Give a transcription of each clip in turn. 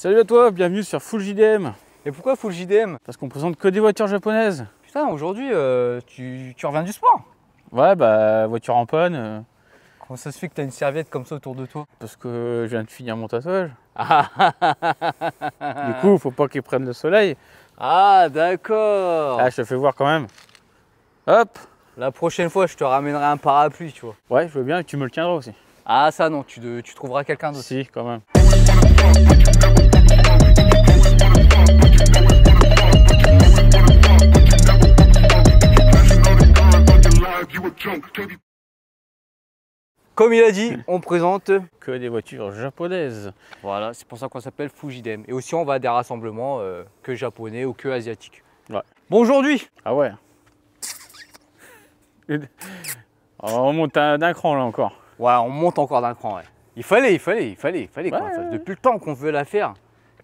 Salut à toi, bienvenue sur Full JDM. Et pourquoi Full JDM? Parce qu'on présente que des voitures japonaises. Putain, aujourd'hui, tu reviens du sport? Ouais, bah voiture en panne. Comment ça se fait que t'as une serviette comme ça autour de toi? Parce que je viens de finir mon tatouage. Ah, Du coup, faut pas qu'il prenne le soleil. ah d'accord. Ah, je te fais voir quand même. Hop. La prochaine fois, je te ramènerai un parapluie, tu vois. Ouais, je veux bien et tu me le tiendras aussi. Ah ça non, tu trouveras quelqu'un d'autre. Si, quand même. Comme il a dit, on présente. Que des voitures japonaises. Voilà, c'est pour ça qu'on s'appelle Full JDM. Et aussi, on va à des rassemblements que japonais ou que asiatiques. Ouais. Bon, aujourd'hui. Ah ouais. On monte d'un cran là encore. Ouais, on monte encore d'un cran, ouais. Il fallait qu'on la fasse. Ouais. Depuis le temps qu'on veut la faire,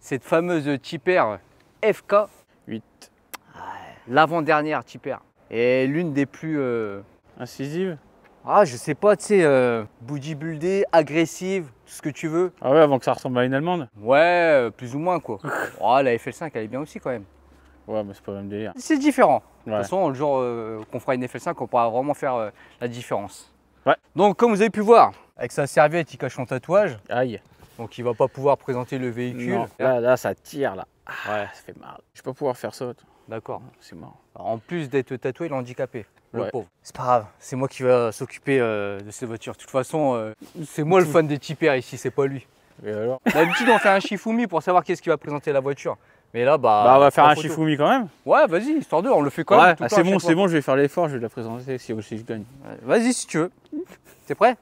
cette fameuse Tipper FK, 8. l'avant-dernière Tipper, est l'une des plus, Incisive. ah je sais pas, tu sais, bodybuildée, agressive, tout ce que tu veux. Ah ouais, avant que ça ressemble à une allemande. Ouais, plus ou moins quoi. Oh, la FL5 elle est bien aussi quand même. Ouais, mais c'est pas le même délire. C'est différent. De Ouais. toute façon, le jour qu'on fera une FL5, on pourra vraiment faire la différence. Ouais. Donc comme vous avez pu voir, avec sa serviette, il cache son tatouage. Aïe. Donc il va pas pouvoir présenter le véhicule. Non, là, ça tire là. Ah, ouais, ça fait mal. Je vais pas pouvoir faire ça. Toi. D'accord. C'est marrant. En plus d'être tatoué, il est handicapé, le Ouais. pauvre. C'est pas grave, c'est moi qui va s'occuper de ces voitures. De toute façon, c'est moi le fan des Tipper ici, c'est pas lui. Et alors? D'habitude, on fait un Shifumi pour savoir qu'est-ce qui va présenter la voiture. Mais là, Bah, on va faire pas un photo. Shifumi quand même. Ouais, vas-y, histoire de, on le fait quand même. Ouais, tout le ah, temps c'est à chaque bon, fois. c'est bon, je vais faire l'effort, je vais la présenter si je gagne. Vas-y si tu veux. T'es prêt?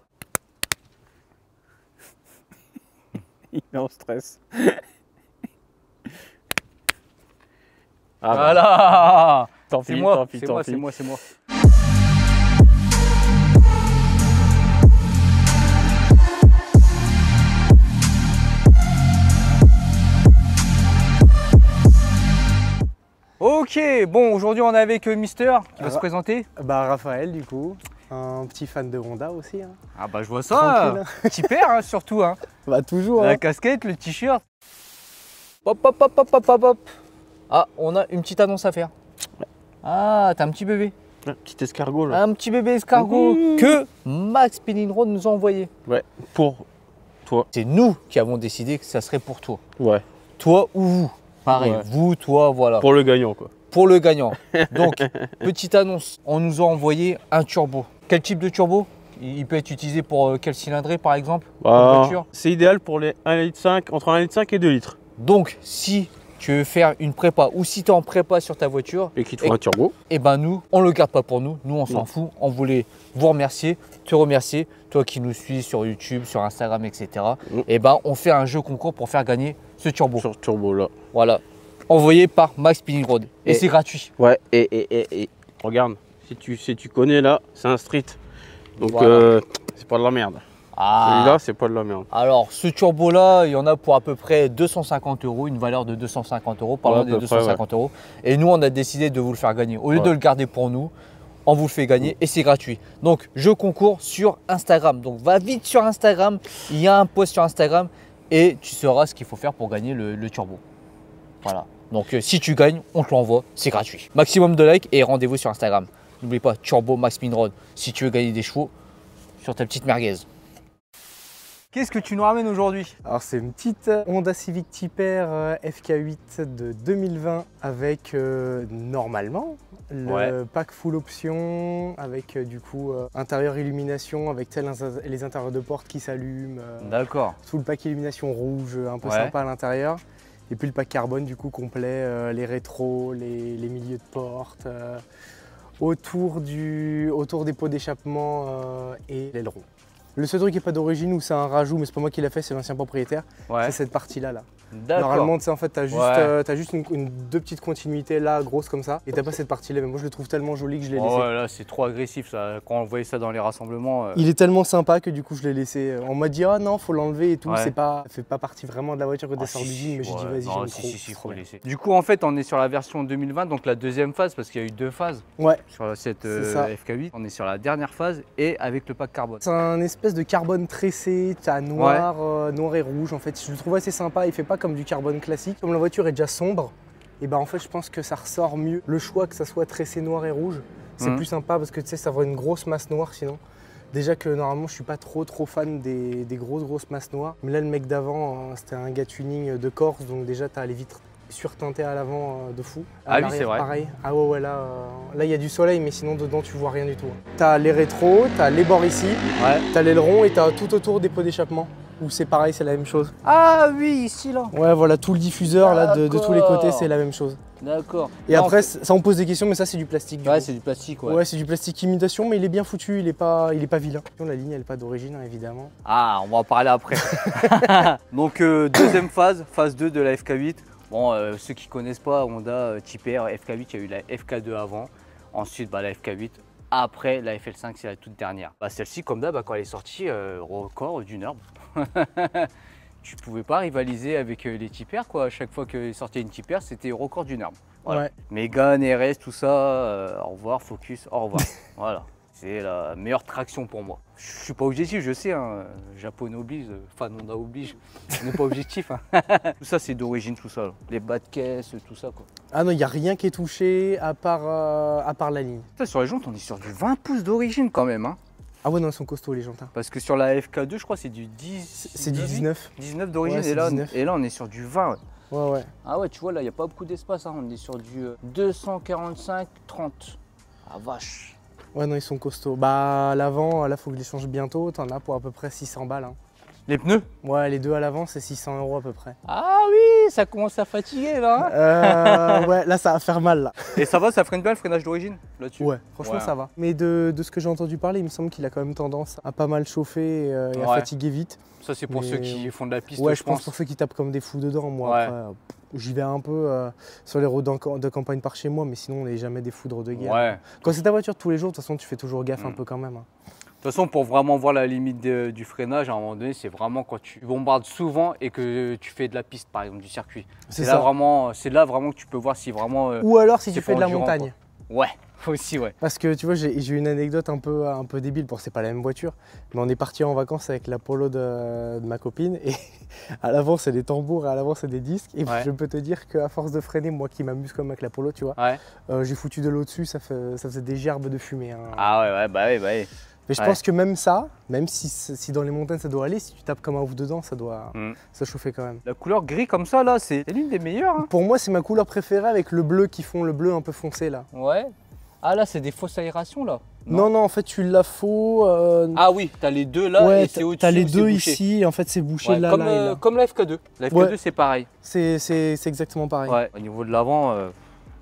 Il est en stress. Ah bah, Voilà. tant C'est pis, moi, tant pis, c'est tant moi, pis. c'est moi, c'est moi. Ok, bon, aujourd'hui on est avec Mister qui va se présenter. Bah Raphaël du coup, un petit fan de Honda aussi. Hein. Ah bah je vois ça, Tranquille. Tipper hein, surtout. Hein. Bah toujours. La Hein. casquette, le t-shirt. Hop, hop, hop, hop, hop, hop, hop. Ah, on a une petite annonce à faire. Ah, t'as un petit bébé. Un petit escargot là. Un petit bébé escargot que Max Road nous a envoyé. Ouais, pour toi. C'est nous qui avons décidé que ça serait pour toi. Ouais, Toi ou vous. Pareil, Ouais. vous, toi, voilà. pour le gagnant quoi. Pour le gagnant. Donc, petite annonce, on nous a envoyé un turbo. Quel type de turbo? Il peut être utilisé pour quelle cylindrée par exemple? Comme voiture. C'est idéal pour les 1,5 litre, entre 1,5 litre et 2 litres. Donc, si tu veux faire une prépa ou si tu es en prépa sur ta voiture, Et qu'il te faut un turbo. et ben nous, on le garde pas pour nous. Nous, on s'en Non. fout. On voulait vous remercier, te remercier, toi qui nous suis sur YouTube, sur Instagram, etc. Mm. Et ben, on fait un jeu concours pour faire gagner ce turbo. Sur turbo là. Voilà. Envoyé par Max Road. Et Et- c'est gratuit. Ouais, et regarde, si tu connais là, c'est un street. Donc Voilà. c'est pas de la merde. Ah. Celui-là, c'est pas de la merde. Alors, ce turbo-là, il y en a pour à peu près 250 €, une valeur de 250 €, par Ouais, loin à des peu près, 250 €. Et nous, on a décidé de vous le faire gagner. Au lieu de Ouais. le garder pour nous, on vous le fait gagner et c'est gratuit. Donc, je concours sur Instagram. Donc, va vite sur Instagram. Il y a un post sur Instagram et tu sauras ce qu'il faut faire pour gagner le turbo. Voilà. Donc, si tu gagnes, on te l'envoie. C'est gratuit. Maximum de likes et rendez-vous sur Instagram. N'oublie pas, Turbo Max Road si tu veux gagner des chevaux sur ta petite merguez. Qu'est-ce que tu nous ramènes aujourd'hui? Alors c'est une petite Honda Civic Tipper FK8 de 2020 avec normalement le Ouais. pack full option avec du coup intérieur illumination avec les intérieurs de porte qui s'allument, D'accord. tout le pack illumination rouge un peu Ouais. sympa à l'intérieur. Et puis le pack carbone du coup complet, les rétros, les milieux de porte, autour des pots d'échappement et l'aileron. Le seul truc qui n'est pas d'origine ou c'est un rajout, mais c'est pas moi qui l'a fait, c'est l'ancien propriétaire, Ouais. c'est cette partie-là. D'accord. Normalement, tu sais, en fait, tu as juste, Ouais. t'as juste deux petites continuités là, grosses comme ça, et t'as pas cette partie-là. Mais moi, je le trouve tellement joli que je l'ai laissé. Oh ouais, là, c'est trop agressif ça. Quand on voyait ça dans les rassemblements. Il est tellement sympa que du coup, je l'ai laissé. On m'a dit, ah non, faut l'enlever et tout. Ouais. Ça fait pas partie vraiment de la voiture quand Ah, t'es sort si, d'usine, mais j'ai dit, ouais. vas-y, Non, j'aime si, trop. si, c'est faut trop bien. laisser. Du coup, en fait, on est sur la version 2020, donc la deuxième phase, parce qu'il y a eu deux phases Ouais, sur cette C'est ça. FK8. On est sur la dernière phase et avec le pack carbone. c'est un espèce de carbone tressé, t'as noir, noir et rouge. En fait, je le trouve assez sympa. Il fait pas pas comme du carbone classique. Comme la voiture est déjà sombre, et ben en fait je pense que ça ressort mieux. Le choix que ça soit tressé noir et rouge, c'est plus sympa parce que tu sais ça va une grosse masse noire sinon. Déjà que normalement je suis pas trop fan des grosses masses noires. Mais là le mec d'avant c'était un gars tuning de Corse, donc déjà tu as les vitres surteintées à l'avant de fou. Ah oui c'est vrai. Pareil. Ah ouais là il y a du soleil mais sinon dedans tu vois rien du tout. T'as les rétros, t'as les bords ici, t'as l'aileron et t'as tout autour des pots d'échappement. Où c'est pareil, c'est la même chose. Ah oui, ici là. Ouais voilà, tout le diffuseur là de tous les côtés c'est la même chose. D'accord. Et après ça on pose des questions mais ça c'est du plastique. Ouais c'est du plastique Ouais c'est du plastique imitation mais il est bien foutu, il est pas vilain. La ligne elle n'est pas d'origine hein, évidemment. Ah on va en parler après. Donc deuxième phase 2 de la FK8. Bon ceux qui connaissent pas Honda Type R FK8, il y a eu la FK2 avant. Ensuite la FK8. Après la FL5 c'est la toute dernière. Celle-ci comme d'hab quand elle est sortie record d'une heure. Tu pouvais pas rivaliser avec les Type R quoi. À chaque fois que sortait une Type R c'était record d'une heure. Voilà. Ouais. Mégane, RS, tout ça, au revoir, Focus, au revoir. Voilà, c'est la meilleure traction pour moi. Je suis pas objectif, je sais, hein. Japonais oblige, enfin Honda oblige, on n'est pas objectif. Hein. Tout ça c'est d'origine, tout ça, là. Les bas de caisse, tout ça quoi. Ah non, il n'y a rien qui est touché à part la ligne. Ça, sur les jantes, on est sur du 20 pouces d'origine quand même. Hein. Ah ouais, non, elles sont costauds les jantes. Hein. Parce que sur la FK2, je crois c'est du 10. C'est du 19. 19 d'origine, ouais, et là on est sur du 20. Ouais. Ouais. Ah ouais, tu vois, là, il n'y a pas beaucoup d'espace. Hein. On est sur du 245-30. Ah vache. Ouais, non, ils sont costauds. Bah, à l'avant, là, faut que je les change bientôt. T'en as pour à peu près 600 balles. Hein. Les pneus? Ouais, les deux à l'avant, c'est 600 € à peu près. Ah oui, ça commence à fatiguer, là. Hein. Ouais, là, ça va faire mal, là. Et ça va, ça freine bien le freinage d'origine, là-dessus? Ouais, franchement, ça va. Mais de ce que j'ai entendu parler, il me semble qu'il a quand même tendance à pas mal chauffer et à fatiguer vite. Ça, c'est pour ceux qui font de la piste, ouais, je pense pour ceux qui tapent comme des fous dedans. Moi, après, j'y vais un peu sur les routes de campagne par chez moi, mais sinon, on n'est jamais des foudres de guerre. Ouais. Quand c'est ta voiture tous les jours, de toute façon, tu fais toujours gaffe un peu quand même. Hein. De toute façon, pour vraiment voir la limite du freinage, à un moment donné, c'est vraiment quand tu bombardes souvent et que tu fais de la piste, par exemple, du circuit. C'est là vraiment que tu peux voir si vraiment. Ou alors si tu fais de la montagne. Quoi. Ouais. Aussi, ouais. Parce que tu vois, j'ai eu une anecdote un peu débile. Bon, c'est pas la même voiture, mais on est parti en vacances avec la Polo de ma copine et à l'avant c'est des tambours et à l'avant c'est des disques. Et je peux te dire qu'à force de freiner, moi qui m'amuse comme avec la Polo, tu vois, j'ai foutu de l'eau dessus, ça faisait des gerbes de fumée. Hein. Ah ouais, bah ouais. Mais je pense que même ça, même si dans les montagnes ça doit aller, si tu tapes comme un ouf dedans, ça doit ça chauffer quand même. La couleur gris comme ça là, c'est l'une des meilleures. Hein. Pour moi, c'est ma couleur préférée avec le bleu qui font le bleu un peu foncé là. Ouais. Ah là, c'est des fausses aérations là? Non, en fait, tu la faux. Ah oui, t'as les deux là et c'est au-dessus. T'as les deux ici, et en fait, c'est bouché là, comme, là, et là. Comme la FK2. La FK2, c'est pareil. C'est exactement pareil. Ouais, au niveau de l'avant.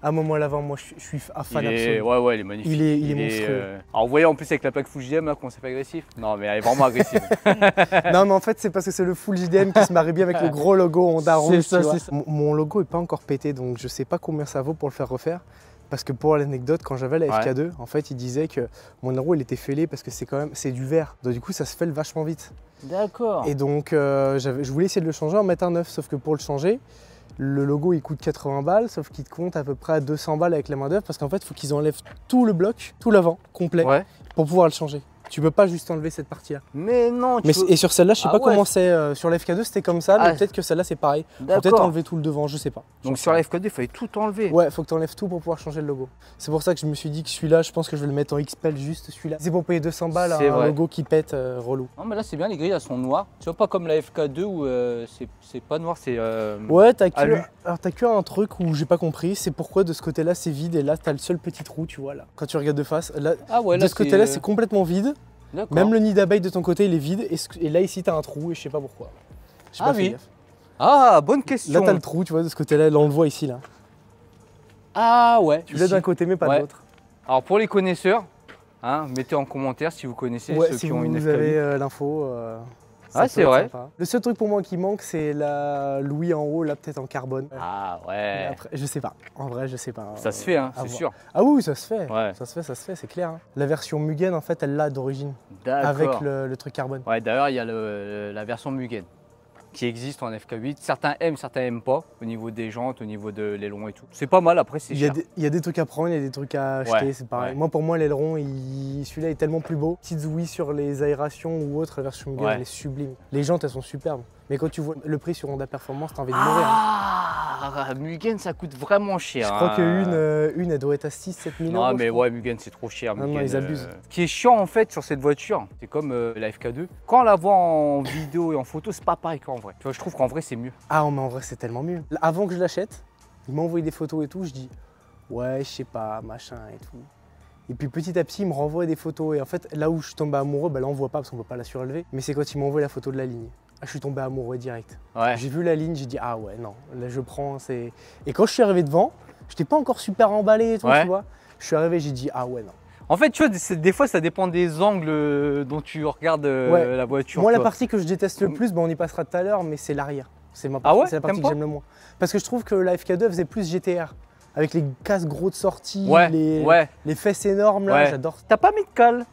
Ah, moi, l'avant, moi, je suis un fan absolu. Ouais, il est magnifique. Il est monstrueux. Alors, vous voyez en plus avec la plaque Full JDM, là, comment ça fait agressif? Non, mais elle est vraiment agressive. Non, mais en fait, c'est parce que c'est le Full JDM qui se marie bien avec le gros logo Honda rouge. C'est ça. Mon logo n'est pas encore pété, donc je sais pas combien ça vaut pour le faire refaire. Parce que pour l'anecdote, quand j'avais la FK2, en fait, il disait que mon aileron il était fêlé parce que c'est du verre. Donc du coup, ça se fêle vachement vite. D'accord. Et donc, je voulais essayer de le changer, en mettre un neuf. Sauf que pour le changer, le logo il coûte 80 balles, sauf qu'il te compte à peu près à 200 balles avec la main d'œuvre parce qu'en fait, il faut qu'ils enlèvent tout le bloc, tout l'avant complet, pour pouvoir le changer. Tu peux pas juste enlever cette partie-là. Mais non, Et sur celle-là, je sais pas comment c'est. Sur la FK2, c'était comme ça, mais peut-être que celle-là, c'est pareil. Faut peut-être enlever tout le devant, je sais pas. Donc sur la FK2, il fallait tout enlever. Ouais, faut que tu enlèves tout pour pouvoir changer le logo. C'est pour ça que je me suis dit que celui-là, je pense que je vais le mettre en XPEL, juste celui-là. C'est pour payer 200 balles un logo qui pète, relou. Non, mais là, c'est bien, les grilles, elles sont noires. Tu vois, pas comme la FK2 où c'est pas noir, c'est. Ouais, t'as que un truc où j'ai pas compris, c'est pourquoi de ce côté-là, c'est vide et là, t'as le seul petit trou, tu vois, là. Quand tu regardes de face, là, de ce côté-là, c'est complètement vide. Même le nid d'abeille de ton côté, il est vide. Et là, ici, t'as un trou et je sais pas pourquoi. Ah oui. Ah, bonne question. Là, t'as le trou, tu vois, de ce côté-là. Là, on le voit ici, là. Ah ouais. Tu l'as d'un côté, mais pas de l'autre. Alors, pour les connaisseurs, hein, mettez en commentaire si vous connaissez ceux qui ont une FK8. Si vous avez l'info. Ah, c'est vrai. Sympa. Le seul truc pour moi qui manque, c'est la Louis en haut, là, peut-être en carbone. Ah ouais. Après, je sais pas. En vrai, je sais pas. Ça se fait, hein, c'est sûr. Ah oui, ça se fait. Ouais. Ça se fait, c'est clair. Hein. La version Mugen, en fait, elle l'a d'origine. D'accord. Avec le truc carbone. Ouais, d'ailleurs, il y a la version Mugen qui existe en FK8. Certains aiment, certains n'aiment pas au niveau des jantes, au niveau de l'aileron et tout. C'est pas mal, après c'est cher. Il y a des trucs à prendre, il y a des trucs à acheter, c'est pareil. Moi, pour moi, l'aileron, celui-là est tellement plus beau. Petites ouïes sur les aérations ou autre, la version Mugen, elle est sublime. Les jantes, elles sont superbes. Mais quand tu vois le prix sur Honda Performance, t'as envie de mourir. Ah, Mugen, ça coûte vraiment cher. Je crois qu'une, elle doit être à 6-7 000 euros. Non, mais ouais, Mugen, c'est trop cher. Non, Mugen, ils abusent. Ce qui est chiant en fait sur cette voiture, c'est comme la FK2. Quand on la voit en vidéo et en photo, c'est pas pareil qu'en vrai. Tu vois, je trouve qu'en vrai, c'est mieux. Ah, mais en vrai, c'est tellement mieux. Avant que je l'achète, il m'a envoyé des photos et tout. Je dis, ouais, je sais pas, machin et tout. Et puis petit à petit, il me renvoie des photos. Et en fait, là où je suis tombé amoureux, bah là, on voit pas parce qu'on peut pas la surélever. Mais c'est quand il m'envoie la photo de la ligne. Ah, je suis tombé amoureux direct. Ouais. J'ai vu la ligne, j'ai dit, ah ouais, non, là, je prends. Et quand je suis arrivé devant, j'étais pas encore super emballé et tout, Ouais. tu vois. Je suis arrivé, j'ai dit, ah ouais, non. En fait, tu vois, des fois, ça dépend des angles dont tu regardes Ouais. la voiture. Moi, la toi. partie que je déteste le plus, bah, on y passera tout à l'heure, mais c'est l'arrière. C'est ma partie, Ah ouais, c'est la partie t'aimes que pas j'aime le moins. Parce que je trouve que la FK2 faisait plus GTR. Avec les casques gros de sortie, Ouais, les fesses énormes, là, Ouais. j'adore. T'as pas mis de cale.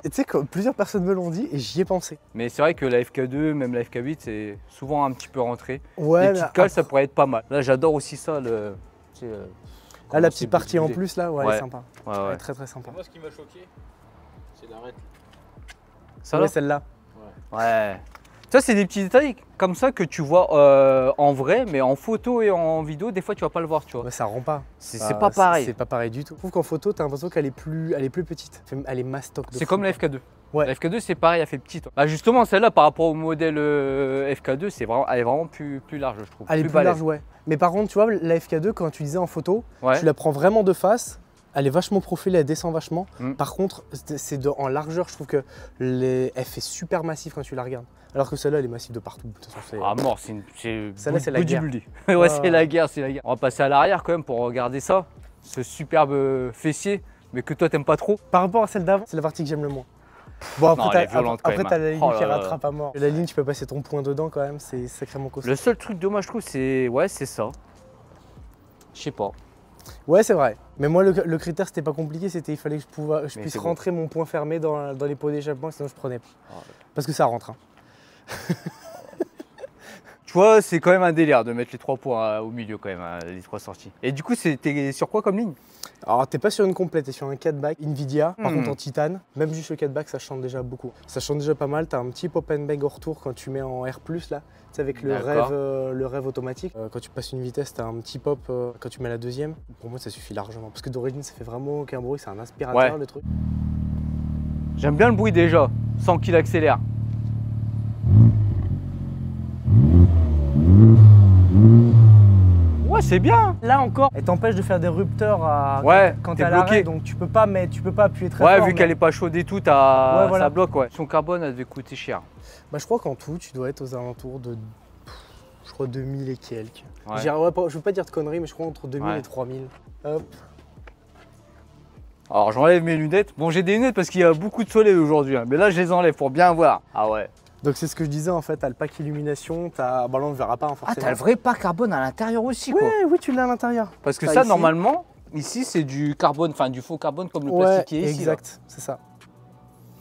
Et tu sais que plusieurs personnes me l'ont dit et j'y ai pensé. Mais c'est vrai que la FK2, même la FK8, c'est souvent un petit peu rentré. Ouais, Les mais petites cales, après- ça pourrait être pas mal. Là, j'adore aussi ça. Tu sais, là, comment la c'est petite partie en bousculé. plus, là, ouais, elle Ouais. est sympa. Ouais, Elle ouais. est très très sympa. Moi, ce qui m'a choqué, c'est l'arête. Ça, Ouais, là celle-là. Ouais. Ça, c'est des petits détails comme ça que tu vois en vrai, mais en photo et en vidéo, des fois, tu vas pas le voir, tu vois. Ouais, ça rend pas. C'est pas pareil. C'est pas pareil du tout. Je trouve qu'en photo, t'as l'impression qu'elle est plus petite. Elle est mastoc. C'est comme la FK2. Ouais. La FK2, c'est pareil, elle fait petite. Bah justement, celle-là, par rapport au modèle FK2, elle est vraiment plus large, je trouve. Elle est plus balèze. large, ouais. Mais par contre, tu vois, la FK2, quand tu disais en photo, Ouais. tu la prends vraiment de face. Elle est vachement profilée, elle descend vachement. Mm. Par contre, en largeur, je trouve que elle fait super massif quand tu la regardes. Alors que celle-là, elle est massive de partout. De toute façon, c'est- Ah mort, Celle-là, c'est la guerre. bodybuilding. Ouais, c'est la guerre, c'est la guerre. On va passer à l'arrière quand même pour regarder ça. Ce superbe fessier, mais que toi t'aimes pas trop. Par rapport à celle d'avant, c'est la partie que j'aime le moins. Bon, Non, elle est violente quand même, t'as la hein. ligne Oh qui là là. rattrape à mort. La ligne, tu peux passer ton poing dedans quand même, c'est sacrément costaud. Le seul truc dommage, je trouve, c'est ça. Je sais pas. Ouais, c'est vrai. Mais moi, le critère, c'était pas compliqué, c'était il fallait que je Mais puisse c'est bon. rentrer mon poing fermé dans les pots d'échappement, sinon je prenais pas. Ah ouais. Parce que ça rentre. Hein. Tu vois, c'est quand même un délire de mettre les 3 points au milieu quand même, les 3 sorties. Et du coup, t'es sur quoi comme ligne? Alors, t'es pas sur une complète, t'es sur un 4-back Nvidia, par Hmm. contre en titane. Même juste le 4-back, ça chante déjà beaucoup. Ça chante déjà pas mal. T'as un petit pop and bang au retour quand tu mets en R+, là. C'est avec D'accord. le rêve automatique. Quand tu passes une vitesse, t'as un petit pop quand tu mets la deuxième. Pour moi, ça suffit largement. Parce que d'origine, ça fait vraiment aucun bruit. C'est un aspirateur, Ouais. le truc. J'aime bien le bruit déjà, sans qu'il accélère. Ouais, c'est bien. Là encore, elle t'empêche de faire des rupteurs Ouais, quand t'es t'es à bloqué. l'arrêt. Donc tu peux pas appuyer très Ouais, fort. vu mais- qu'elle est pas chaude et tout, Ouais, voilà. ça bloque, ouais. Son carbone, elle devait coûter cher. Bah, je crois qu'en tout, tu dois être aux alentours de, je crois, 2000 et quelques. Ouais. Je veux pas dire de conneries, mais je crois entre 2000 Ouais. et 3000. Hop. Alors j'enlève mes lunettes. Bon, j'ai des lunettes parce qu'il y a beaucoup de soleil aujourd'hui, hein, mais là je les enlève pour bien voir. Ah ouais. Donc c'est ce que je disais en fait, t'as le pack illumination, bah là on ne verra pas hein, Ah, forcément. t'as le vrai pas carbone à l'intérieur aussi, quoi. Ouais, oui, tu l'as à l'intérieur. Parce que T'as ça, ici. normalement, ici c'est du carbone, enfin du faux carbone comme le Ouais, plastique qui est ici. exact, c'est ça.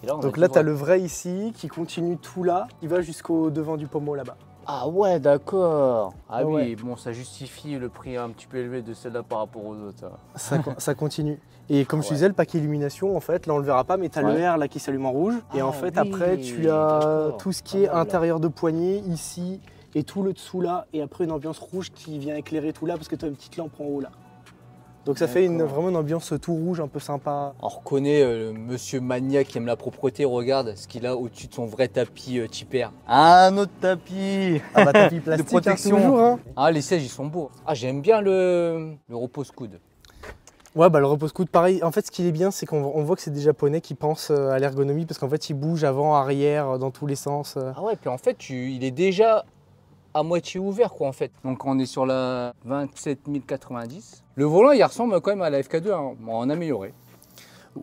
Et là, on a Donc du là, vrai. t'as le vrai ici qui continue tout là, qui va jusqu'au devant du pommeau là-bas. Ah ouais, d'accord. Ah oui, Ouais. bon, ça justifie le prix un petit peu élevé de celle-là par rapport aux autres. Ça continue. Et comme je te Ouais. disais, le pack illumination, en fait, là on le verra pas, mais t'as Ouais. le R là qui s'allume en rouge. Et Ah en fait, oui, après, tu as d'accord. tout ce qui est Pas mal, là. intérieur de poignée, ici, et tout le dessous là. Et après, une ambiance rouge qui vient éclairer tout là, parce que tu as une petite lampe en haut là. Donc ça fait D'accord. vraiment une ambiance tout rouge, un peu sympa. On reconnaît le monsieur maniaque qui aime la propreté, regarde ce qu'il a au-dessus de son vrai tapis Tipper. Un autre tapis. Ah bah tapis plastique, protection. hein, toujours, hein. Ah, les sièges ils sont beaux. Ah, j'aime bien le repose-coude. Ouais, bah le repose-coude, pareil. En fait, ce qui est bien, c'est qu'on voit que c'est des Japonais qui pensent à l'ergonomie, parce qu'en fait, ils bougent avant, arrière, dans tous les sens. Ah ouais, puis en fait, il est déjà à moitié ouvert quoi en fait. Donc on est sur la 27090. Le volant il ressemble quand même à la FK2 hein, en amélioré.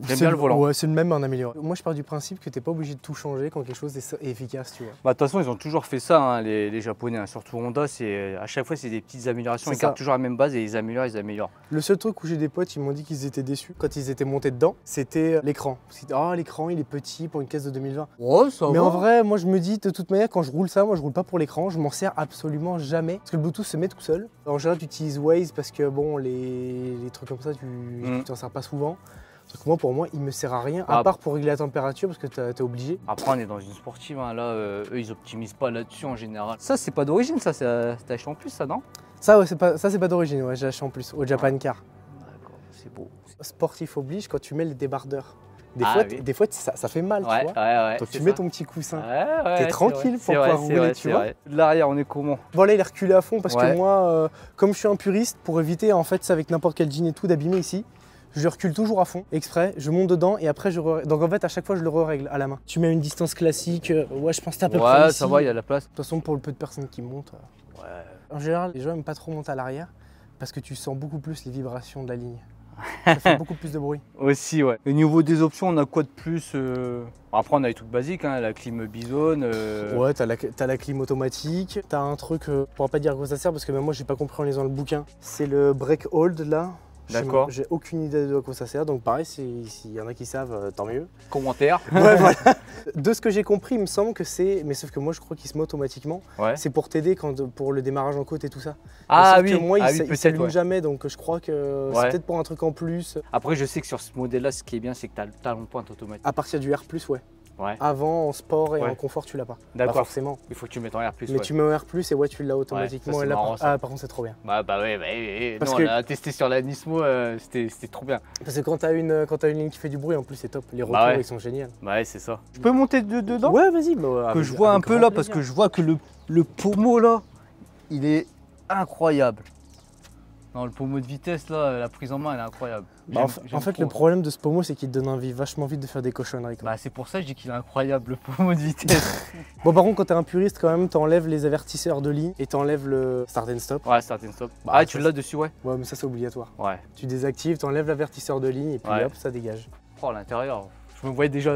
J'aime bien le volant. Ouais, c'est le même en amélioré. Moi, je pars du principe que t'es pas obligé de tout changer quand quelque chose est efficace, tu vois. Bah, de toute façon, ils ont toujours fait ça, hein, les Japonais, hein. Surtout Honda, à chaque fois c'est des petites améliorations, C'est ils gardent ça. toujours la même base et ils améliorent. Le seul truc où j'ai des potes, ils m'ont dit qu'ils étaient déçus quand ils étaient montés dedans, c'était l'écran. C'était ah l'écran il est petit pour une caisse de 2020. Ouais, ça Mais en vrai, moi je me dis de toute manière quand je roule ça, moi je roule pas pour l'écran, je m'en sers absolument jamais parce que le Bluetooth se met tout seul. En général, tu utilises Waze parce que bon les trucs comme ça, tu t'en sers pas souvent. Donc moi, pour moi, il me sert à rien, à Ah. part pour régler la température, parce que t'es obligé. Après, on est dans une sportive, hein. Là, eux, ils optimisent pas là-dessus en général. Ça, c'est pas d'origine, ça, c'est acheté en plus, ça, non? Ça, ouais, c'est pas d'origine, ouais, j'ai acheté en plus, au Japan Car. D'accord, c'est beau. Sportif oblige quand tu mets les débardeurs. Des Ah fois, oui. des fois ça fait mal, Ouais, tu vois. ouais. Donc c'est tu mets ça. ton petit coussin. Ouais, T'es c'est tranquille vrai, pour c'est pouvoir vrai, rouler, c'est vrai, tu c'est vois. vrai. De l'arrière, on est comment? Bon là, il est reculé à fond parce Ouais. que moi, comme je suis un puriste, pour éviter en fait, ça avec n'importe quel jean et tout, d'abîmer ici, je recule toujours à fond, exprès, je monte dedans et après donc en fait à chaque fois je le règle à la main. Tu mets une distance classique, ouais je pense que t'es à peu près Ouais, ici. ça va, il y a la place. De toute façon pour le peu de personnes qui montent, Ouais. en général les gens aiment pas trop monter à l'arrière parce que tu sens beaucoup plus les vibrations de la ligne. Ça fait beaucoup plus de bruit. Aussi, ouais. Au niveau des options, on a quoi de plus Après, on a les trucs basiques, hein, la clim Bison. Ouais, t'as la clim automatique, t'as un truc, je pourrais pas dire à quoi ça sert parce que même moi j'ai pas compris en lisant le bouquin. C'est le break hold là. D'accord. J'ai aucune idée de à quoi ça sert, donc pareil, s'il y en a qui savent, tant mieux. Commentaire. Ouais, voilà. De ce que j'ai compris, il me semble que c'est, mais sauf que moi je crois qu'il se met automatiquement, Ouais. c'est pour t'aider pour le démarrage en côte et tout ça. Ah Sauf oui, que moi ah, il oui, peut-être. s'allume Ouais. jamais, donc je crois que Ouais. c'est peut-être pour un truc en plus. Après, je sais que sur ce modèle-là, ce qui est bien, c'est que tu as le talon pointe automatique. À partir du R+, ouais. Ouais. Avant, en sport et Ouais. en confort, tu l'as pas. D'accord. Pas forcément. Il faut que tu mettes en R+. Mais Ouais. tu mets en R+, et ouais, tu l'as automatiquement. ça, et c'est là, marrant, ça. par contre, c'est trop bien. Bah ouais. Parce Nous, que- on a testé sur la Nismo, c'était trop bien. Parce que quand t'as une ligne qui fait du bruit, en plus, c'est top. Les retours, ouais. ils sont géniaux. Bah ouais, c'est ça. Je peux monter dedans? Ouais, vas-y. Bah, Que je vois un peu là, parce que je vois que le pommeau là, il est incroyable. Non, le pommeau de vitesse là, la prise en main, elle est incroyable. Bah, J'aime en fait, trop. le problème de ce pommeau, c'est qu'il te donne envie vachement vite de faire des cochonneries. Quoi. Bah c'est pour ça que je dis qu'il est incroyable, le pommeau de vitesse. Bon, par contre, quand t'es un puriste, quand même, t'enlèves les avertisseurs de ligne et t'enlèves le start and stop. Ouais, start and stop. Bah, Ah, ça, tu l'as dessus, ouais. Ouais, mais ça, c'est obligatoire. Ouais. Tu désactives, t'enlèves l'avertisseur de ligne et puis Ouais. hop, ça dégage. Oh, l'intérieur, je me voyais déjà.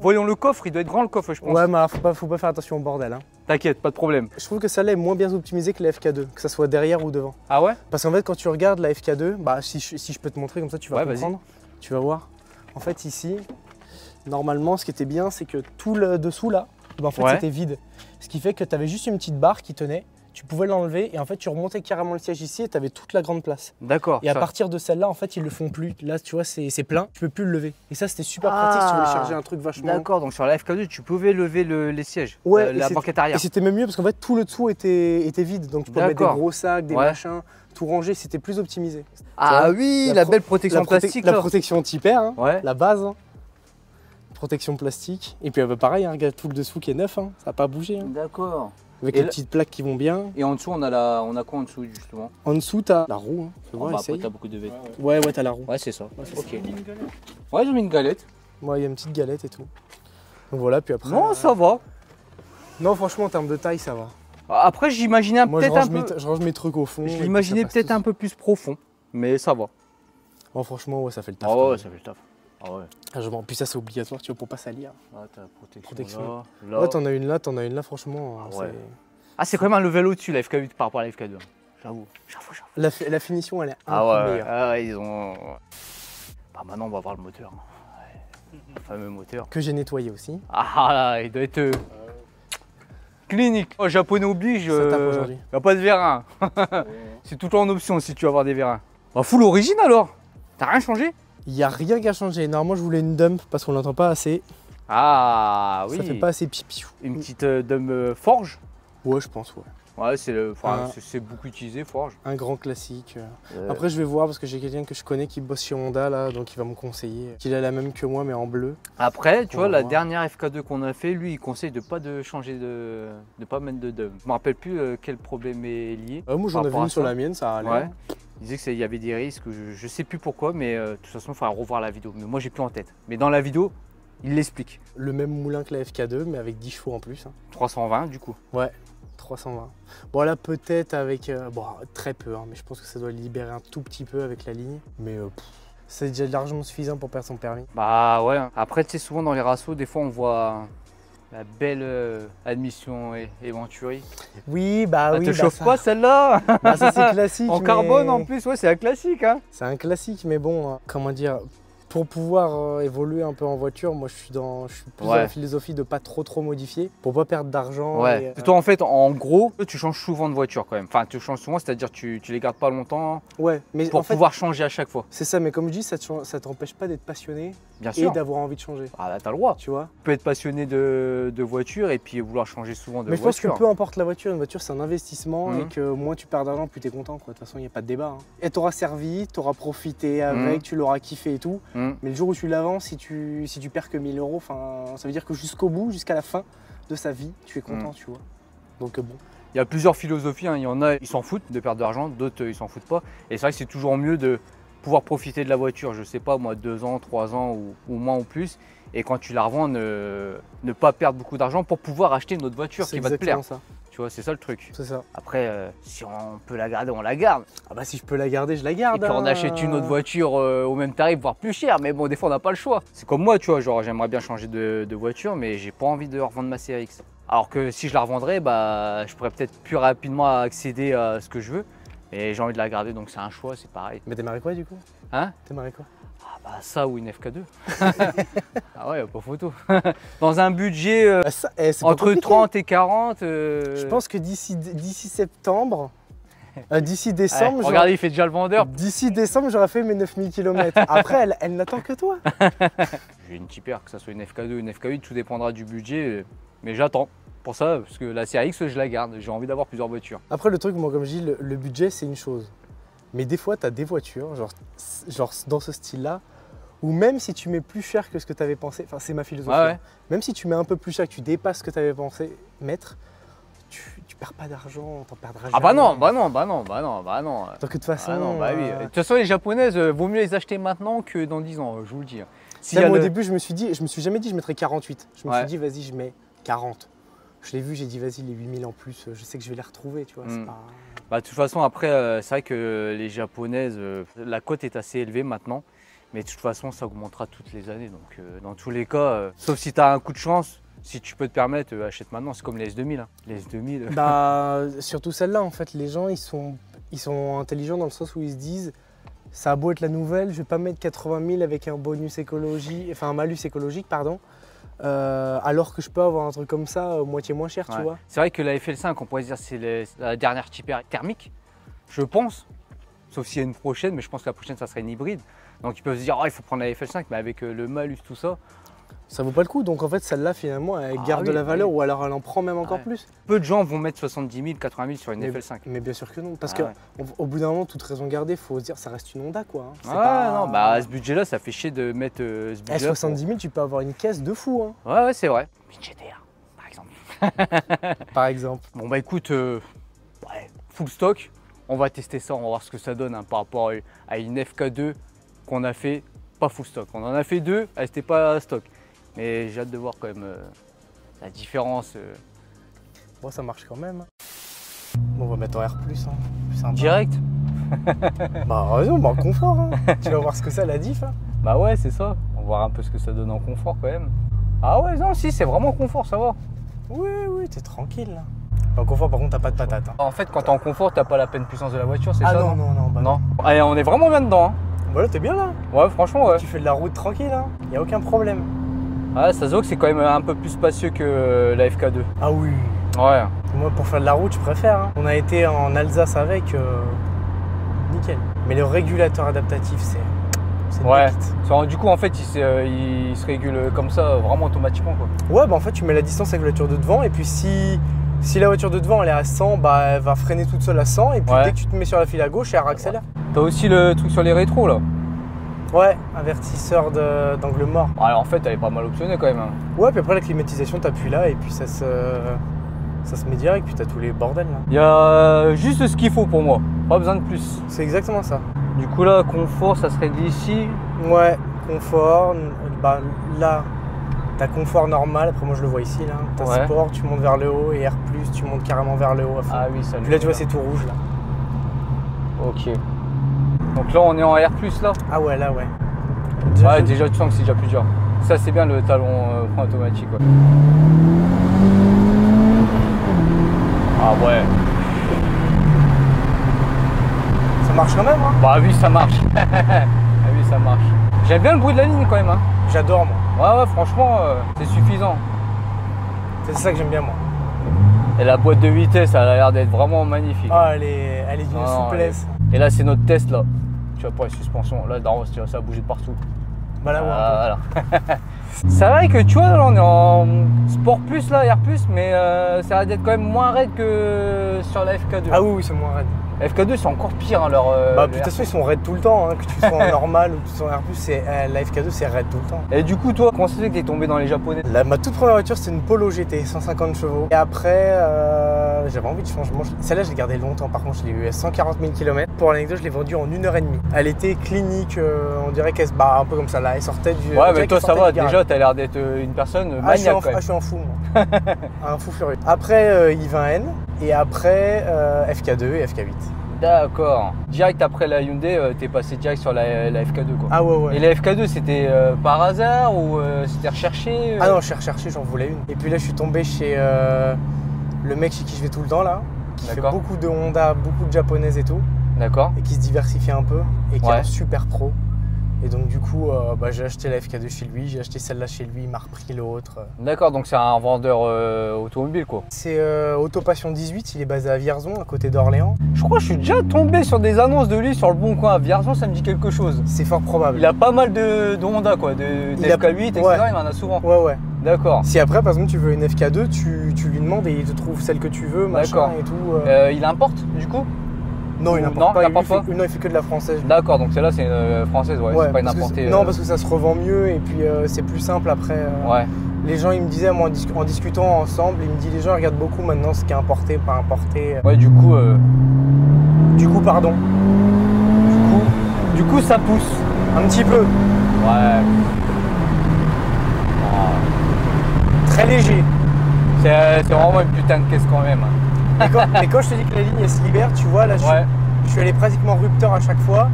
Voyons le coffre, il doit être grand le coffre, je pense. Ouais, mais faut pas faire attention au bordel. Hein. T'inquiète, pas de problème. Je trouve que celle-là est moins bien optimisée que la FK2, que ça soit derrière ou devant. Ah ouais? Parce qu'en fait, quand tu regardes la FK2, bah, si je peux te montrer comme ça, tu vas Ouais, vas-y. comprendre. Tu vas voir. En fait, ici, normalement, ce qui était bien, c'est que tout le dessous là, bah, en fait, Ouais. c'était vide. Ce qui fait que tu avais juste une petite barre qui tenait. Tu pouvais l'enlever et en fait, tu remontais carrément le siège ici et tu avais toute la grande place. D'accord. Et à ça- partir de celle-là, en fait, ils le font plus. Là, tu vois, c'est plein. Tu peux plus le lever. Et ça, c'était super pratique si tu voulais Ah. charger un truc vachement. D'accord, donc sur la FK2, tu pouvais lever les sièges, Ouais, et la c'est- banquette Et arrière. c'était même mieux parce qu'en fait, tout le dessous était vide. Donc, tu pouvais mettre des D'accord. gros sacs, des Ouais. machins, tout ranger. C'était plus optimisé. Ah vois, oui, la la pro- belle protection plastique La là. protection typaire, hein, Ouais. la base. Hein. Protection plastique. Et puis, bah, pareil, hein, regarde tout le dessous qui est neuf. Hein. Ça n'a pas bougé. Hein. D'accord. Avec Et les là- petites plaques qui vont bien. Et en dessous, on a quoi en dessous justement? En dessous, t'as la roue. Hein. Fais voir, Bah, après, essaye. t'as beaucoup de vêtements. Ouais, t'as la roue. Ouais, c'est ça. c'est Ok. Ouais, ils ont mis une galette. Ouais, il y a une petite galette et tout. Donc voilà, puis après. Non, ça va. Non, franchement, en termes de taille, ça va. Après, j'imaginais Moi, je peut-être un range, peu. je range mes trucs au fond. et Je puis l'imaginais ça passe peut-être tout un peu plus profond, mais ça va. Oh, franchement, ouais, ça fait le taf. Ah quand ouais, même. ça fait le taf. Ah ouais. Ah, puis ça, c'est obligatoire, tu vois, pour pas salir. Ah, t'as la protection. Protection. Là. Ouais, t'en as une là, franchement. Ah ouais. Ah, c'est quand même un level au-dessus, la FK8 par rapport à la FK2. J'avoue. La finition, elle est un Ah peu ouais, meilleure. ah ouais, ils ont. Bah, maintenant, on va voir le moteur. Ouais. Le fameux moteur. Que j'ai nettoyé aussi. Ah là, il doit être. Clinique. Oh, japonais oblige. Ça tape aujourd'hui. Y a pas de vérin. C'est tout en option si tu veux avoir des vérins. Bah, full origine alors. T'as rien changé? Il n'y a rien qui a changé. Normalement, je voulais une dump parce qu'on l'entend pas assez. Ah oui. Ça fait pas assez pipi. Une petite dame forge. Ouais, je pense, ouais. Ouais, Ah. c'est beaucoup utilisé, forge. Un grand classique. Après, je vais voir parce que j'ai quelqu'un que je connais qui bosse chez Honda là, donc il va me conseiller. Qu'il a la même que moi, mais en bleu. Après, tu On vois, va la voir. dernière FK2 qu'on a fait, lui, il conseille de pas de changer de pas mettre de dub. Je me rappelle plus quel problème est lié. Moi, j'en Par avais rapport à une sur ça. la mienne, ça allait. Ouais. Il disait qu'il y avait des risques, je sais plus pourquoi, mais de toute façon, il faudra revoir la vidéo. Mais moi, j'ai plus en tête. Mais dans la vidéo, il l'explique. Le même moulin que la FK2, mais avec 10 chevaux en plus. Hein. 320 du coup. Ouais, 320. Bon, là, peut-être avec. Bon, très peu, hein, mais je pense que ça doit libérer un tout petit peu avec la ligne. Mais c'est déjà largement suffisant pour perdre son permis. Bah ouais. Après, tu sais, souvent dans les rassos, des fois, on voit la belle admission et Venturi. Oui, bah Elle oui. te bah, chauffe ça, pas celle-là? bah, ça c'est classique. En mais- carbone en plus, ouais, c'est un classique. Hein. C'est un classique, mais bon, comment dire. Pour pouvoir évoluer un peu en voiture, moi je suis plus dans la philosophie de pas trop modifier pour pas perdre d'argent. Ouais. Toi en fait, en gros, tu changes souvent de voiture quand même. Enfin, tu changes souvent, c'est-à-dire tu les gardes pas longtemps. Ouais, mais pour en fait, pouvoir changer à chaque fois. C'est ça, mais comme je dis, ça t'empêche pas d'être passionné Bien sûr. et d'avoir envie de changer. Ah là, t'as le droit. Tu vois. Tu peux être passionné de voiture et puis vouloir changer souvent de voiture. Mais je pense que peu importe la voiture, une voiture c'est un investissement et Mhm. que moins tu perds d'argent, plus t'es content. Quoi. De toute façon, il n'y a pas de débat. Hein. Et t'auras servi, t'auras profité avec, tu l'auras kiffé et tout. Mais le jour où tu la vends, si tu perds que 1000 €, ça veut dire que jusqu'au bout, jusqu'à la fin de sa vie, tu es content, tu vois. Donc bon. Il y a plusieurs philosophies, hein. Il y en a, ils s'en foutent de perdre de l'argent, d'autres, ils s'en foutent pas. Et c'est vrai que c'est toujours mieux de pouvoir profiter de la voiture, je sais pas moi, 2 ans, 3 ans ou moins ou plus. Et quand tu la revends, ne pas perdre beaucoup d'argent pour pouvoir acheter une autre voiture qui va te plaire. Ça. Tu vois, c'est ça le truc. C'est ça. Après, si on peut la garder, on la garde. Ah bah si je peux la garder, je la garde. Et puis on achète une autre voiture au même tarif, voire plus cher. Mais bon, des fois, on n'a pas le choix. C'est comme moi, tu vois, genre j'aimerais bien changer de voiture, mais j'ai pas envie de revendre ma CRX. Alors que si je la revendrais, bah, je pourrais peut-être plus rapidement accéder à ce que je veux. Et j'ai envie de la garder, donc c'est un choix, c'est pareil. Mais t'aimerais quoi du coup? Hein? T'aimerais quoi? Ah bah ça ou une FK2. Ah ouais, y a pas photo. Dans un budget entre 30 et 40. Je pense que d'ici septembre, d'ici décembre. Ouais, regardez, il fait déjà le vendeur. D'ici décembre, j'aurais fait mes 9000 km. Après, elle n'attend que toi. J'ai une Tipper, que ce soit une FK2 ou une FK8, tout dépendra du budget. Mais j'attends. Pour ça, parce que la CRX, je la garde. J'ai envie d'avoir plusieurs voitures. Après, le truc, moi, comme je dis, le budget, c'est une chose. Mais des fois, tu as des voitures, genre dans ce style-là, où même si tu mets plus cher que ce que tu avais pensé, enfin, c'est ma philosophie, ouais. Même si tu mets un peu plus cher, que tu dépasses ce que tu avais pensé mettre, tu perds pas d'argent, t'en perdras jamais. Ah bah non. Donc de toute façon. Ah non, bah oui. De toute façon, les japonaises, vaut mieux les acheter maintenant que dans 10 ans, je vous le dis. Moi, au début, je me suis jamais dit je mettrais 48. Je me suis dit, vas-y, je mets 40. Je l'ai vu, j'ai dit, vas-y, les 8000 en plus, je sais que je vais les retrouver, tu vois. Pas... Bah, de toute façon, après, c'est vrai que les japonaises, la cote est assez élevée maintenant. Mais de toute façon, ça augmentera toutes les années. Donc, dans tous les cas, sauf si tu as un coup de chance, si tu peux te permettre, achète maintenant. C'est comme les S2000. Hein. Les S2000. Bah, surtout celle-là, en fait, les gens, ils sont intelligents dans le sens où ils se disent, ça a beau être la nouvelle, je vais pas mettre 80 000 avec un bonus écologie, enfin un malus écologique, pardon. Alors que je peux avoir un truc comme ça moitié moins cher, tu vois. C'est vrai que la FL5, on pourrait dire c'est la dernière Tipper thermique, je pense. Sauf s'il y a une prochaine, mais je pense que la prochaine, ça serait une hybride. Donc ils peuvent se dire, oh, il faut prendre la FL5, mais avec le malus, tout ça. Ça vaut pas le coup. Donc en fait, celle-là, finalement, elle garde de la valeur ou alors elle en prend même encore plus. Peu de gens vont mettre 70 000, 80 000 sur une FL5. Mais bien sûr que non. Parce qu'au bout d'un moment, toute raison gardée, il faut se dire, ça reste une Honda, quoi. Non, bah à ce budget-là, ça fait chier de mettre ce budget. 70 000, tu peux avoir une caisse de fou. Hein. Ouais, c'est vrai. Une GTR, par exemple. Par exemple. Bon, bah écoute, full stock. On va tester ça, on va voir ce que ça donne par rapport à une FK2 qu'on a fait pas full stock. On en a fait 2, elle n'était pas stock. Mais j'ai hâte de voir quand même la différence. Bon, ça marche quand même. Bon, on va mettre en R+, hein. Plus sympa. Direct. Bah raison, bah en confort. Hein. Tu vas voir ce que ça la diff. Hein. Bah ouais, c'est ça. On va voir un peu ce que ça donne en confort quand même. Ah ouais, non, si, c'est vraiment confort, ça va. Oui, t'es tranquille là. En confort, par contre, t'as pas de patate. Hein. En fait, quand t'es en confort, t'as pas la pleine puissance de la voiture, c'est ça? Non, bah non. Allez, on est vraiment bien dedans. Hein. Bah là, t'es bien là. Ouais, franchement, ouais. Tu fais de la route tranquille, hein. Y a aucun problème. Ah, ça se voit que c'est quand même un peu plus spacieux que la FK2. Ah oui. Ouais. Moi, pour faire de la route, je préfère. Hein. On a été en Alsace avec. Nickel. Mais le régulateur adaptatif, c'est du coup, en fait, il se régule comme ça, vraiment automatiquement, quoi. Ouais, bah en fait, tu mets la distance avec la voiture de devant. Et puis, si la voiture de devant, elle est à 100, bah elle va freiner toute seule à 100. Et puis, dès que tu te mets sur la file à gauche, elle accélère. T'as aussi le truc sur les rétros, là. Ouais, avertisseur d'angle mort. Alors en fait, elle est pas mal optionnée quand même. Hein. Ouais, puis après la climatisation, t'appuies là et puis ça se met direct, puis t'as tous les bordels là. Il y a juste ce qu'il faut pour moi, pas besoin de plus. C'est exactement ça. Du coup là, confort, ça serait d'ici. Ouais, confort, bah là, t'as confort normal, après moi je le vois ici là. T'as sport, tu montes vers le haut et R+, tu montes carrément vers le haut à fond. Ah oui, ça. Puis là tu vois c'est tout rouge là. Ok. Donc là on est en R+, là. Ah ouais, là ouais. Déjà tu sens que c'est déjà plus dur. Ça c'est bien le talon frein automatique. Ouais. Ah ouais. Ça marche quand même hein. Bah oui, ça marche. Ah oui, ça marche. J'aime bien le bruit de la ligne quand même. Hein. J'adore moi. Ouais, franchement, c'est suffisant. C'est ça que j'aime bien moi. Et la boîte de vitesse, elle a l'air d'être vraiment magnifique. Ah, elle est d'une souplesse. Et là, c'est notre test là. Tu vois, pour les suspensions. Là, Daros, tu vois, ça a bougé de partout. Bah là, ouais. Voilà. C'est vrai que tu vois, là, on est en Sport Plus, là, R+, mais ça va d'être quand même moins raide que sur la FK2. Ah oui, c'est moins raide. La FK2, c'est encore pire, hein, leur. Bah, de toute façon, ils sont raides tout le temps. Hein. Que tu sois en normal ou que tu sois en R+, la FK2, c'est raide tout le temps. Et du coup, toi, comment ça fait que t'es tombé dans les japonais? Ma toute première voiture, c'était une Polo GT, 150 chevaux. Et après, j'avais envie de changement. Celle-là, je l'ai gardée longtemps. Par contre, je l'ai eu à 140 000 km. Pour l'anecdote, je l'ai vendue en 1h30. Elle était clinique, on dirait qu'elle se bat un peu comme ça. Là, elle sortait du. Ouais, mais toi, ça va. Déjà, t'as l'air d'être une personne maniaque. Je suis un fou, moi. Un fou furieux. Après, I20N. Et après, FK2 et FK8. D'accord. Direct après la Hyundai, t'es passé direct sur la FK2 quoi. Ah ouais. Et la FK2 c'était par hasard ou c'était recherché Ah non, j'ai recherché, j'en voulais une. Et puis là je suis tombé chez le mec chez qui je vais tout le temps là, qui fait beaucoup de Honda, beaucoup de japonaises et tout. D'accord. Et qui se diversifie un peu et qui est un super pro. Et donc du coup, j'ai acheté la FK2 chez lui, j'ai acheté celle-là chez lui, il m'a repris l'autre. D'accord, donc c'est un vendeur automobile quoi. C'est Autopassion 18, il est basé à Vierzon, à côté d'Orléans. Je crois que je suis déjà tombé sur des annonces de lui sur le Bon Coin. À Vierzon, ça me dit quelque chose. C'est fort probable. Il a pas mal de Honda quoi, de FK8, etc. Il en a souvent. Ouais. D'accord. Si après, par exemple, tu veux une FK2, tu lui demandes et il te trouve celle que tu veux, machin et tout. Il importe du coup? Non, il n'importe pas. Il fait que de la française. D'accord, donc celle-là c'est une française, ouais c'est pas une importée. Non, parce que ça se revend mieux et puis c'est plus simple après. Ouais. Les gens, ils me disaient, moi, en discutant ensemble, ils me disent les gens regardent beaucoup maintenant ce qui est importé, pas importé. Ouais, du coup. Pardon. Du coup, ça pousse. Un petit peu. Ouais. Très léger. C'est vraiment une putain de caisse quand même. Mais quand je te dis que la ligne elle se libère, tu vois, là je suis allé pratiquement rupteur à chaque fois.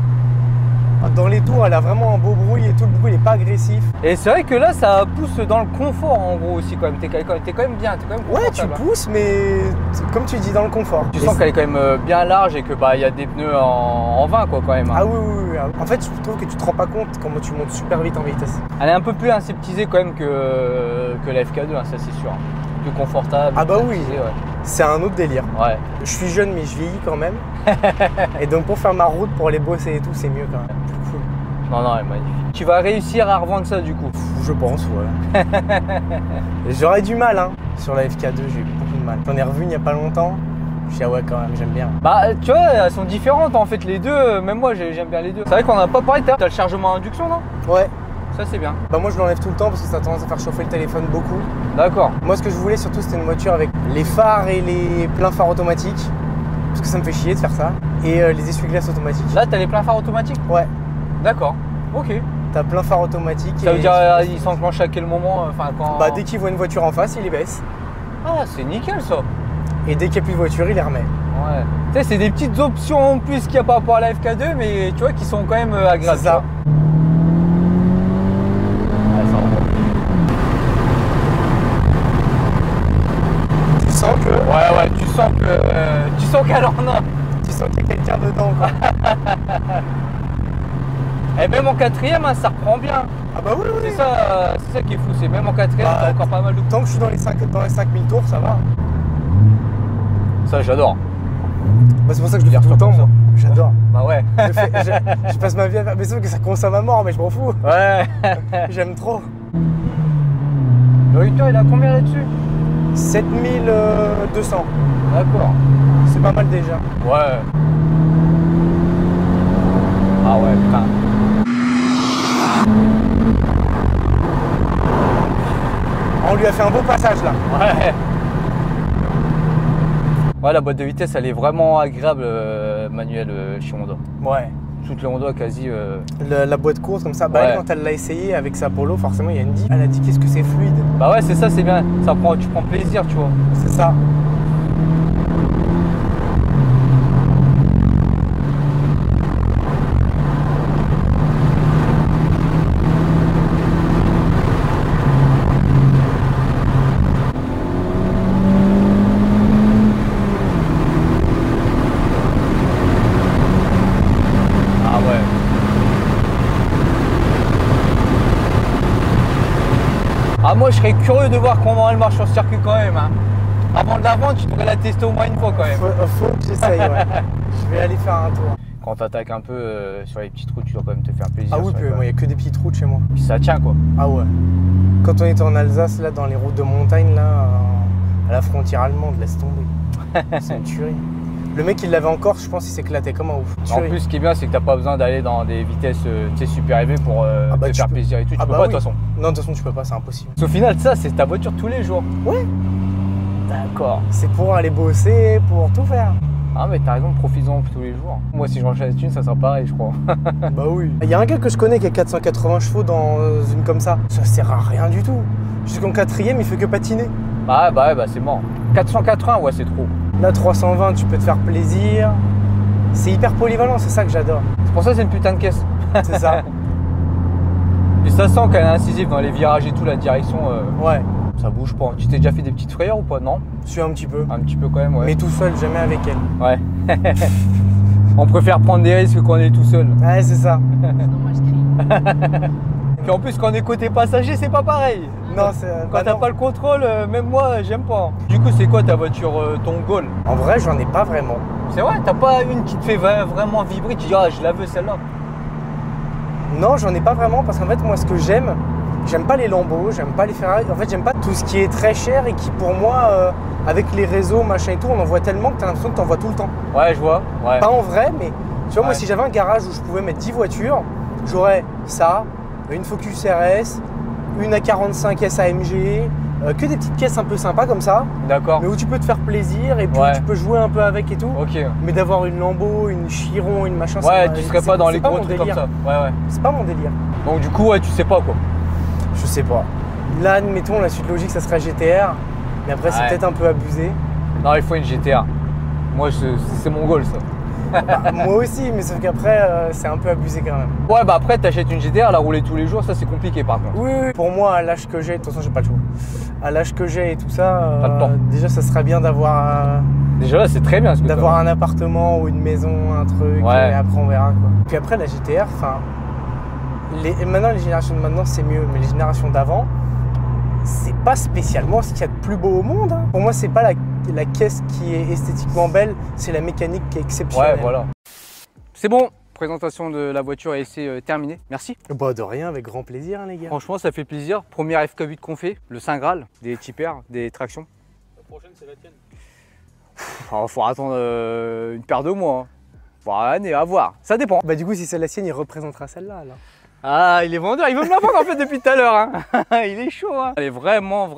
Dans les tours, elle a vraiment un beau bruit et tout le bruit n'est pas agressif. Et c'est vrai que là, ça pousse dans le confort en gros aussi quand même. T'es quand même bien, t'es quand même confortable. Ouais, tu pousses, mais comme tu dis, dans le confort. Tu sens qu'elle est quand même bien large et que y a des pneus en 20 quoi quand même. Ah oui. En fait, je trouve que tu te rends pas compte comment tu montes super vite en vitesse. Elle est un peu plus aseptisée quand même que la FK2, hein, ça c'est sûr. Plus confortable. Ah bah oui. Ouais. C'est un autre délire. Ouais. Je suis jeune mais je vieillis quand même. Et donc pour faire ma route, pour aller bosser et tout, c'est mieux quand même. Plus cool. Non, elle est magnifique. Tu vas réussir à revendre ça du coup? Je pense, ouais. J'aurais du mal, hein. Sur la FK2, j'ai eu beaucoup de mal. J'en ai revu il n'y a pas longtemps. Je suis ouais quand même, j'aime bien. Tu vois, elles sont différentes en fait les deux. Même moi, j'aime bien les deux. C'est vrai qu'on n'a pas parlé. T'as le chargement à induction, non? Ouais. Ça c'est bien. Moi je l'enlève tout le temps parce que ça a tendance à faire chauffer le téléphone beaucoup. D'accord. Moi ce que je voulais surtout c'était une voiture avec les phares et les pleins phares automatiques. Parce que ça me fait chier de faire ça. Et les essuie-glaces automatiques. Là t'as les pleins phares automatiques? Ouais. D'accord. Ok. T'as plein phare automatique. Ça veut dire ils s'enclenchent à quel moment quand... Dès qu'il voit une voiture en face, il les baisse. Ah c'est nickel ça. Et dès qu'il n'y a plus de voiture, il les remet. Ouais. Tu sais, c'est des petites options en plus qu'il n'y a par rapport à la FK2, mais tu vois qui sont quand même agréables. C'est ça. Tu sens que... Ouais, tu sens qu'elle en a. Tu sens qu'il y a quelqu'un dedans, quoi. Et même en quatrième, hein, ça reprend bien. Ah bah oui. C'est ça qui est fou, c'est même en quatrième, t'as encore pas mal de... Tant que je suis dans les 5000 tours, ça va. Ça, j'adore. C'est pour ça que je le fais tout le temps, moi. J'adore. Bah ouais. Je passe ma vie à faire... Mais sauf que ça consomme à mort, mais je m'en fous. Ouais. J'aime trop. Le lecteur, il a combien là-dessus? 7200. D'accord. C'est pas mal déjà. Ouais. Ah ouais, putain. On lui a fait un beau passage là. Ouais. Ouais, la boîte de vitesse, elle est vraiment agréable, manuelle, chez Honda. Ouais. Toutes les Honda quasi. La boîte courte comme ça, ouais. Elle, quand elle l'a essayé avec sa Polo, forcément il y a une dit. Elle a dit qu'est-ce que c'est fluide. Bah ouais, c'est ça, c'est bien. Tu prends plaisir, tu vois. C'est ça. Ah, moi, je serais curieux de voir comment elle marche sur le circuit quand même. Hein. Avant de la vendre, tu devrais la tester au moins une fois quand même. Faut que j'essaye, ouais. Je vais aller faire un tour. Quand t'attaques un peu sur les petites routes, tu dois quand même te faire plaisir. Ah oui, il n'y a que des petites routes chez moi. Puis ça tient quoi. Ah ouais. Quand on était en Alsace, là, dans les routes de montagne, là, à la frontière allemande, laisse tomber. C'est une tuerie. Le mec, il l'avait encore, je pense qu'il s'éclatait comme un ouf. En plus, ce qui est bien, c'est que t'as pas besoin d'aller dans des vitesses super élevées pour te faire plaisir et tout. Tu peux pas de toute façon. Non, de toute façon, tu peux pas, c'est impossible. Au final, ça, c'est ta voiture tous les jours. Ouais. D'accord. C'est pour aller bosser, pour tout faire. Ah, mais t'as raison, profites-en tous les jours. Moi, si je range la thune, ça sera pareil, je crois. Bah oui. Il y a un gars que je connais qui a 480 chevaux dans une comme ça. Ça sert à rien du tout. Jusqu'en quatrième, il fait que patiner. Bah, c'est mort. 480, ouais, c'est trop. Là, 320, tu peux te faire plaisir. C'est hyper polyvalent, c'est ça que j'adore. C'est pour ça que c'est une putain de caisse. C'est ça. Et ça sent qu'elle est incisive dans les virages et tout, la direction. Ouais. Ça bouge pas. Tu t'es déjà fait des petites frayeurs ou pas? Non? Je suis un petit peu. Un petit peu quand même, ouais. Mais tout seul, jamais avec elle. Ouais. On préfère prendre des risques quand on est tout seul. Ouais, c'est ça. Puis en plus, quand on est côté passager, c'est pas pareil. Non, c'est. Quand t'as pas le contrôle, même moi, j'aime pas. Du coup, c'est quoi ta voiture, ton goal? En vrai, j'en ai pas vraiment. C'est vrai, t'as pas une qui te fait vraiment vibrer, tu dis ah, je la veux celle-là. Non, j'en ai pas vraiment parce qu'en fait, moi, ce que j'aime pas les Lambo, j'aime pas les Ferrari. En fait, j'aime pas tout ce qui est très cher et qui, pour moi, avec les réseaux, machin et tout, on en voit tellement que t'as l'impression que t'en vois tout le temps. Ouais, je vois. Ouais. Pas en vrai, mais tu vois, moi, si j'avais un garage où je pouvais mettre 10 voitures, j'aurais ça, une Focus RS, une A45 SAMG, que des petites caisses un peu sympas comme ça. D'accord. Mais où tu peux te faire plaisir et puis tu peux jouer un peu avec et tout. Ok. Mais d'avoir une Lambo, une Chiron, une machin, ouais, tu serais pas dans les gros trucs comme ça. Ouais. C'est pas mon délire. Donc du coup, ouais, tu sais pas quoi. Je sais pas. Là, admettons, la suite logique, ça serait GTR. Mais après, c'est peut-être un peu abusé. Non, il faut une GTR. Moi, c'est mon goal, ça. Bah, moi aussi, mais sauf qu'après, c'est un peu abusé quand même. Ouais, bah après, t'achètes une GTR, la rouler tous les jours, ça c'est compliqué par contre. Oui, pour moi, à l'âge que j'ai, de toute façon, j'ai pas le choix. À l'âge que j'ai et tout ça, pas le temps. Déjà, ça serait bien d'avoir. Déjà là, c'est très bien. D'avoir un appartement ou une maison, un truc, et après, on verra quoi. Puis après, la GTR, enfin. Maintenant, les générations de maintenant, c'est mieux, mais les générations d'avant, c'est pas spécialement ce qu'il y a de plus beau au monde. Hein. Pour moi, c'est pas la caisse qui est esthétiquement belle, c'est la mécanique qui est exceptionnelle. Ouais, voilà. C'est bon, présentation de la voiture et essai terminé. Merci. Bah, de rien, avec grand plaisir, hein, les gars. Franchement, ça fait plaisir. Première FK8 qu'on fait, le Saint Graal, des tipers, des tractions. La prochaine, c'est la tienne. Il faut attendre une paire de mois. Hein. Bon, année, à voir. Ça dépend. Bah, du coup, si c'est la sienne, il représentera celle-là, alors. Ah, il est vendeur, il veut me la vendre en fait depuis tout à l'heure. Hein. Il est chaud. Hein. Elle est vraiment,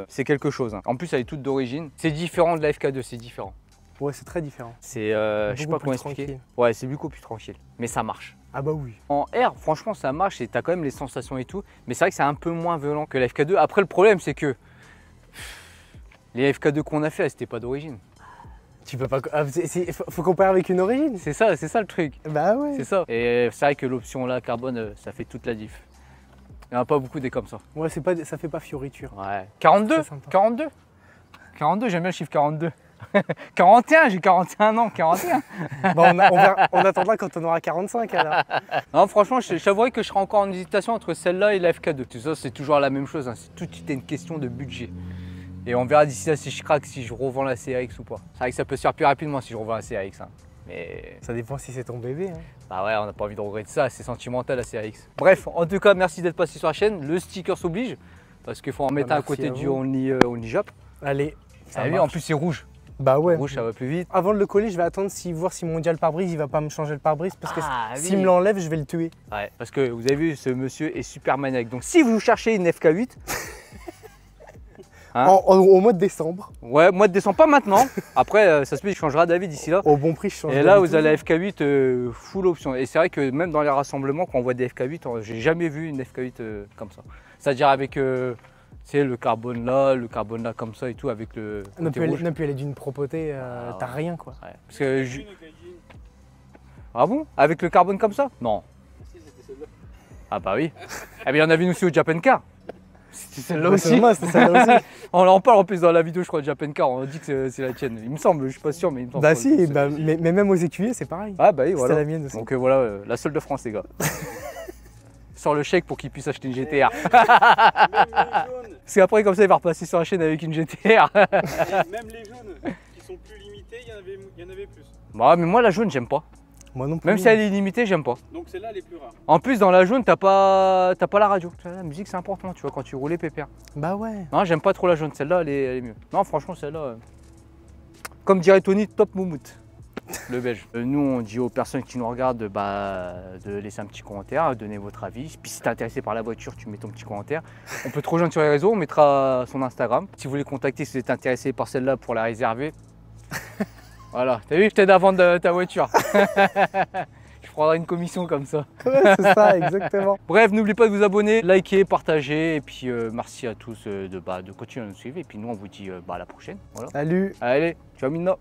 c'est quelque chose. Hein. En plus, elle est toute d'origine. C'est différent de la FK2, c'est différent. Ouais, c'est très différent. C'est, je sais pas comment expliquer. Ouais, c'est beaucoup plus tranquille, mais ça marche. Ah bah oui. En R, franchement, ça marche et t'as quand même les sensations et tout. Mais c'est vrai que c'est un peu moins violent que la FK2. Après, le problème, c'est que les FK2 qu'on a fait, c'était pas d'origine. Tu peux pas. Faut comparer avec une origine. C'est ça le truc. Bah ouais. C'est ça. Et c'est vrai que l'option là, carbone, ça fait toute la diff. Il n'y en a pas beaucoup des comme ça. Ouais, ça fait pas fioriture. Ouais. 42 42 42, j'aime bien le chiffre 42. 41, j'ai 41 ans, 41. Bon, on attendra quand on aura 45 alors. Non, franchement, j'avouerais que je serai encore en hésitation entre celle-là et la FK2. Tout ça, c'est toujours la même chose. Hein. Tout est une question de budget. Et on verra d'ici là si je craque, si je revends la CRX ou pas. C'est vrai que ça peut se faire plus rapidement si je revends la CRX. Hein. Mais ça dépend si c'est ton bébé. Hein. Bah ouais, on n'a pas envie de regretter ça, c'est sentimental la CRX. Bref, en tout cas, merci d'être passé sur la chaîne. Le sticker s'oblige, parce qu'il faut en mettre un à côté du Only Jap. Allez, ça en plus c'est rouge. Bah ouais. Rouge, ça va plus vite. Avant de le coller, je vais attendre voir si mon dial pare-brise, il va pas me changer le pare-brise, parce que s'il me l'enlève, je vais le tuer. Ouais, parce que vous avez vu, ce monsieur est super maniaque. Donc si vous cherchez une FK8, hein, au mois de décembre. Ouais, mois de décembre, pas maintenant. Après, ça se peut, il changera d'avis d'ici là. Au bon prix, je change. Et là, vous avez la FK8 full option. Et c'est vrai que même dans les rassemblements, quand on voit des FK8, j'ai jamais vu une FK8 comme ça. C'est-à-dire avec le carbone là comme ça et tout, avec le. Non, puis elle est d'une propreté, t'as rien quoi. Ouais. Parce que ah bon? Avec le carbone comme ça? Non. Ah bah oui. Eh bien, on a vu nous aussi au Japan Car. C'était celle-là aussi. C'était celle-là aussi. On en parle en plus dans la vidéo, je crois, de Japan Car. On dit que c'est la tienne. Il me semble, je suis pas sûr, mais il me semble. Bah si, mais même aux écuyers, c'est pareil. Ah bah oui, voilà. C'était la mienne aussi. Donc voilà, la seule de France, les gars. sur le chèque pour qu'il puisse acheter une GTR. Même les jaunes, Parce qu'après, comme ça, il va repasser sur la chaîne avec une GTR. même les jaunes qui sont plus limités, il y en avait plus. Bah, mais moi, la jaune, j'aime pas. Moi non plus. Même si elle est limitée, j'aime pas. Donc c'est là les plus rares. En plus, dans la jaune, t'as pas la radio. La musique, c'est important, tu vois, quand tu roulais pépère. Bah ouais. Non, j'aime pas trop la jaune. Celle-là, elle est mieux. Non, franchement, celle-là, comme dirait Tony, top moumoute. Le belge. Nous, on dit aux personnes qui nous regardent de laisser un petit commentaire, donner votre avis. Puis si t'es intéressé par la voiture, tu mets ton petit commentaire. On peut te rejoindre sur les réseaux, on mettra son Instagram. Si vous voulez contacter, si vous êtes intéressé par celle-là pour la réserver. Voilà, t'as vu, je t'aide à vendre ta voiture. Je prendrai une commission comme ça. Ouais, c'est ça, exactement. Bref, n'oubliez pas de vous abonner, liker, partager. Et puis merci à tous de continuer à nous suivre. Et puis nous, on vous dit à la prochaine. Voilà. Salut. Allez, ciao Mina.